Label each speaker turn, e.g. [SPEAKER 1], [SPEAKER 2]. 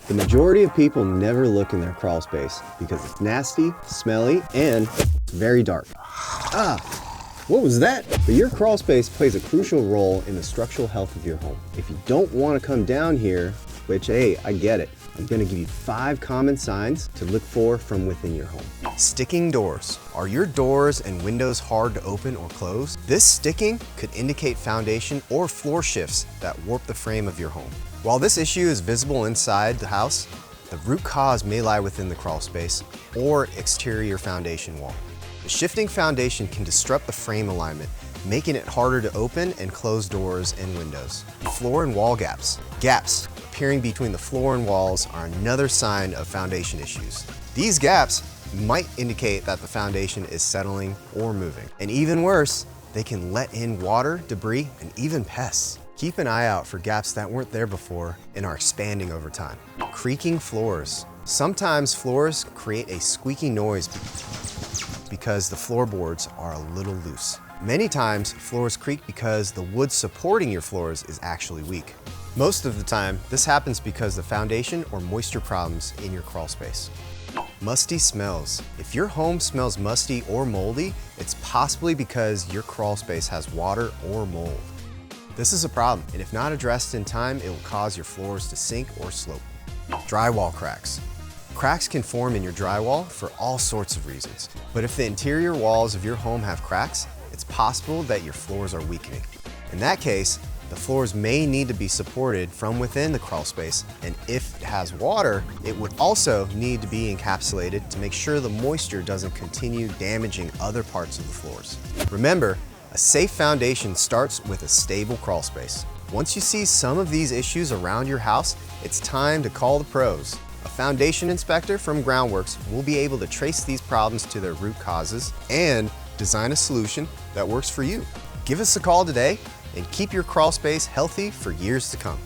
[SPEAKER 1] The majority of people never look in their crawl space because it's nasty, smelly, and very dark. What was that? But your crawl space plays a crucial role in the structural health of your home. If you don't want to come down here, which, hey, I get it, I'm going to give you 5 common signs to look for from within your home. Sticking doors. Are your doors and windows hard to open or close? This sticking could indicate foundation or floor shifts that warp the frame of your home. While this issue is visible inside the house, the root cause may lie within the crawl space or exterior foundation wall. The shifting foundation can disrupt the frame alignment, making it harder to open and close doors and windows. Floor and wall gaps. Gaps appearing between the floor and walls are another sign of foundation issues. These gaps might indicate that the foundation is settling or moving. And even worse, they can let in water, debris, and even pests. Keep an eye out for gaps that weren't there before and are expanding over time. Creaking floors. Sometimes floors create a squeaky noise because the floorboards are a little loose. Many times, floors creak because the wood supporting your floors is actually weak. Most of the time, this happens because of foundation or moisture problems in your crawl space. Musty smells. If your home smells musty or moldy, it's possibly because your crawl space has water or mold. This is a problem, and if not addressed in time, it will cause your floors to sink or slope. Drywall cracks. Cracks can form in your drywall for all sorts of reasons, but if the interior walls of your home have cracks, it's possible that your floors are weakening. In that case, the floors may need to be supported from within the crawl space, and if it has water, it would also need to be encapsulated to make sure the moisture doesn't continue damaging other parts of the floors. Remember, a safe foundation starts with a stable crawl space. Once you see some of these issues around your house, it's time to call the pros. A foundation inspector from Groundworks will be able to trace these problems to their root causes and design a solution that works for you. Give us a call today and keep your crawl space healthy for years to come.